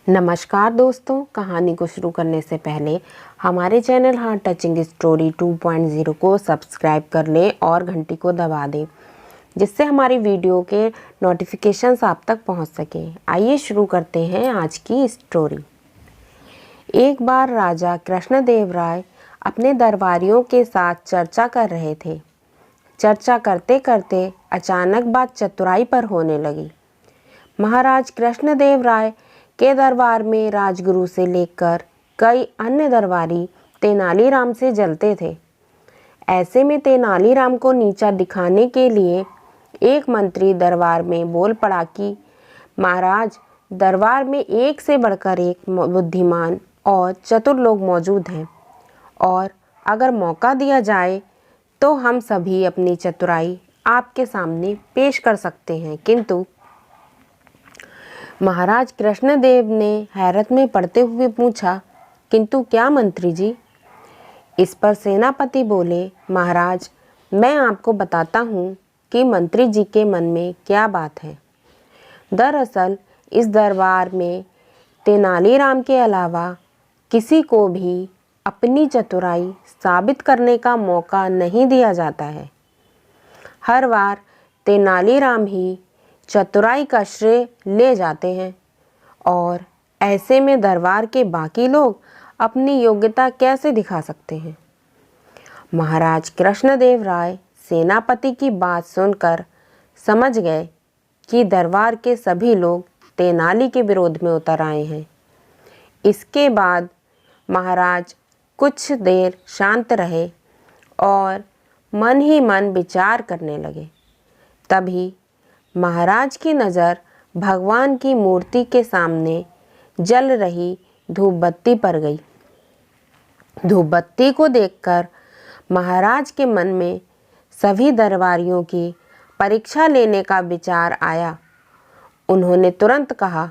नमस्कार दोस्तों, कहानी को शुरू करने से पहले हमारे चैनल हार्ट टचिंग स्टोरी 2.0 को सब्सक्राइब कर लें और घंटी को दबा दें, जिससे हमारी वीडियो के नोटिफिकेशंस आप तक पहुंच सकें। आइए शुरू करते हैं आज की स्टोरी। एक बार राजा कृष्णदेव राय अपने दरबारियों के साथ चर्चा कर रहे थे। चर्चा करते करते अचानक बात चतुराई पर होने लगी। महाराज कृष्णदेव राय के दरबार में राजगुरु से लेकर कई अन्य दरबारी तेनालीराम से जलते थे। ऐसे में तेनालीराम को नीचा दिखाने के लिए एक मंत्री दरबार में बोल पड़ा कि महाराज, दरबार में एक से बढ़कर एक बुद्धिमान और चतुर लोग मौजूद हैं और अगर मौका दिया जाए तो हम सभी अपनी चतुराई आपके सामने पेश कर सकते हैं। किंतु महाराज कृष्णदेव ने हैरत में पड़ते हुए पूछा, किंतु क्या मंत्री जी? इस पर सेनापति बोले, महाराज, मैं आपको बताता हूँ कि मंत्री जी के मन में क्या बात है। दरअसल इस दरबार में तेनालीराम के अलावा किसी को भी अपनी चतुराई साबित करने का मौका नहीं दिया जाता है। हर बार तेनालीराम ही चतुराई का श्रेय ले जाते हैं और ऐसे में दरबार के बाकी लोग अपनी योग्यता कैसे दिखा सकते हैं। महाराज कृष्णदेव राय सेनापति की बात सुनकर समझ गए कि दरबार के सभी लोग तेनाली के विरोध में उतर आए हैं। इसके बाद महाराज कुछ देर शांत रहे और मन ही मन विचार करने लगे। तभी महाराज की नज़र भगवान की मूर्ति के सामने जल रही धूप बत्ती पर गई। धूप बत्ती को देखकर महाराज के मन में सभी दरबारियों की परीक्षा लेने का विचार आया। उन्होंने तुरंत कहा,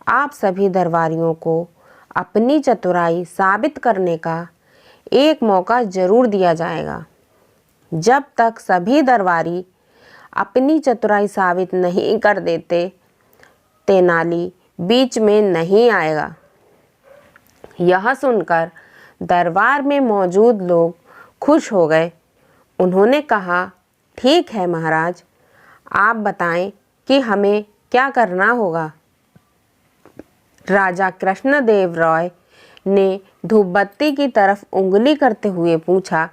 आप सभी दरबारियों को अपनी चतुराई साबित करने का एक मौका जरूर दिया जाएगा। जब तक सभी दरबारी अपनी चतुराई साबित नहीं कर देते, तेनाली बीच में नहीं आएगा। यह सुनकर दरबार में मौजूद लोग खुश हो गए। उन्होंने कहा, ठीक है महाराज, आप बताएं कि हमें क्या करना होगा। राजा कृष्णदेव राय ने धूपबत्ती की तरफ उंगली करते हुए पूछा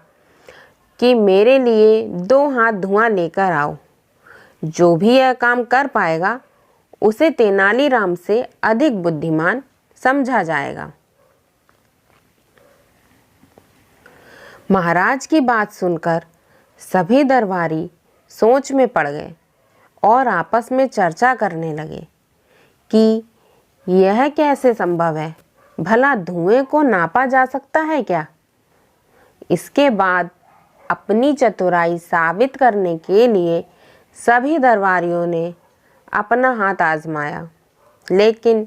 कि मेरे लिए 2 हाथ धुआं लेकर आओ। जो भी यह काम कर पाएगा उसे तेनालीराम से अधिक बुद्धिमान समझा जाएगा। महाराज की बात सुनकर सभी दरबारी सोच में पड़ गए और आपस में चर्चा करने लगे कि यह कैसे संभव है, भला धुएं को नापा जा सकता है क्या? इसके बाद अपनी चतुराई साबित करने के लिए सभी दरबारियों ने अपना हाथ आजमाया, लेकिन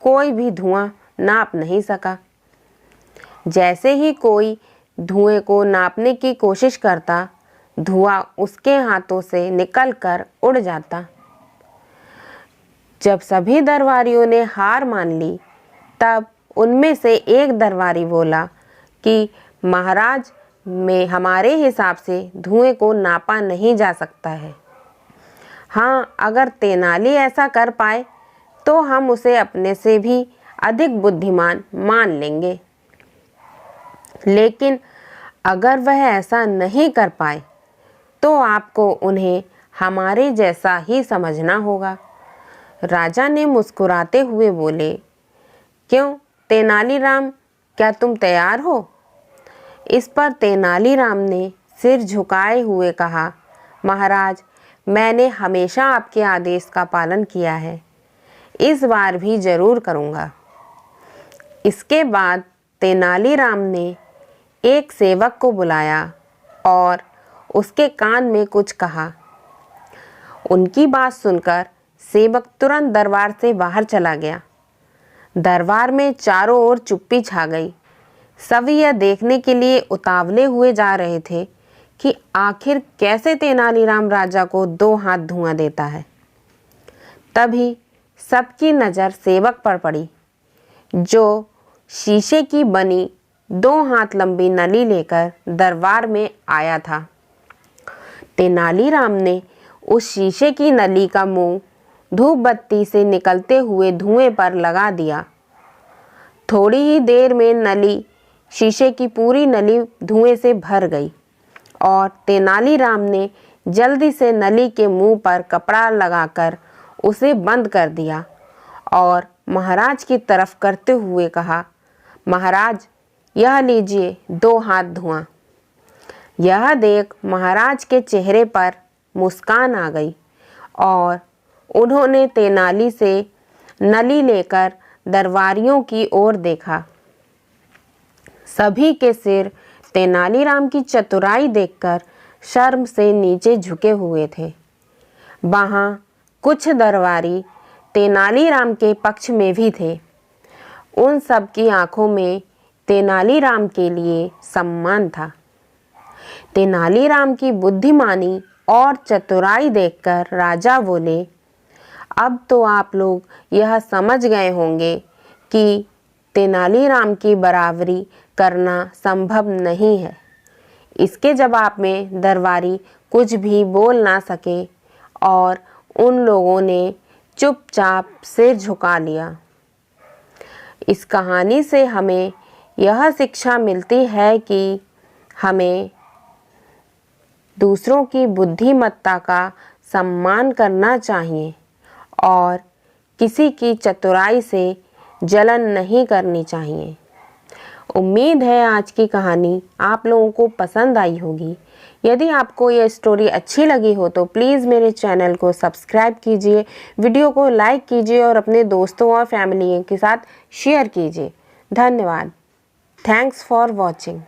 कोई भी धुआं नाप नहीं सका। जैसे ही कोई धुएं को नापने की कोशिश करता, धुआं उसके हाथों से निकलकर उड़ जाता। जब सभी दरबारियों ने हार मान ली, तब उनमें से एक दरबारी बोला कि महाराज, में हमारे हिसाब से धुएं को नापा नहीं जा सकता है। हाँ, अगर तेनाली ऐसा कर पाए तो हम उसे अपने से भी अधिक बुद्धिमान मान लेंगे, लेकिन अगर वह ऐसा नहीं कर पाए तो आपको उन्हें हमारे जैसा ही समझना होगा। राजा ने मुस्कुराते हुए बोले, क्यों तेनालीराम, क्या तुम तैयार हो? इस पर तेनालीराम ने सिर झुकाए हुए कहा, महाराज, मैंने हमेशा आपके आदेश का पालन किया है, इस बार भी जरूर करूँगा। इसके बाद तेनालीराम ने एक सेवक को बुलाया और उसके कान में कुछ कहा। उनकी बात सुनकर सेवक तुरंत दरबार से बाहर चला गया। दरबार में चारों ओर चुप्पी छा गई। सभी यह देखने के लिए उतावले हुए जा रहे थे कि आखिर कैसे तेनालीराम राजा को 2 हाथ धुआं देता है। तभी सबकी नज़र सेवक पर पड़ी, जो शीशे की बनी 2 हाथ लंबी नली लेकर दरबार में आया था। तेनालीराम ने उस शीशे की नली का मुंह धूप बत्ती से निकलते हुए धुएं पर लगा दिया। थोड़ी ही देर में नली, शीशे की पूरी नली धुएं से भर गई और तेनालीराम ने जल्दी से नली के मुंह पर कपड़ा लगाकर उसे बंद कर दिया और महाराज की तरफ करते हुए कहा, महाराज, यह लीजिए 2 हाथ धुआं। यह देख महाराज के चेहरे पर मुस्कान आ गई और उन्होंने तेनाली से नली लेकर दरबारियों की ओर देखा। सभी के सिर तेनालीराम की चतुराई देखकर शर्म से नीचे झुके हुए थे। वहाँ कुछ दरबारी तेनालीराम के पक्ष में भी थे। उन सब की आंखों में तेनालीराम के लिए सम्मान था। तेनालीराम की बुद्धिमानी और चतुराई देखकर राजा बोले, अब तो आप लोग यह समझ गए होंगे कि तेनालीराम की बराबरी करना संभव नहीं है। इसके जवाब में दरबारी कुछ भी बोल ना सके और उन लोगों ने चुपचाप सिर झुका लिया। इस कहानी से हमें यह शिक्षा मिलती है कि हमें दूसरों की बुद्धिमत्ता का सम्मान करना चाहिए और किसी की चतुराई से जलन नहीं करनी चाहिए। उम्मीद है आज की कहानी आप लोगों को पसंद आई होगी। यदि आपको ये स्टोरी अच्छी लगी हो तो प्लीज़ मेरे चैनल को सब्सक्राइब कीजिए, वीडियो को लाइक कीजिए और अपने दोस्तों और फैमिली के साथ शेयर कीजिए। धन्यवाद। Thanks for watching.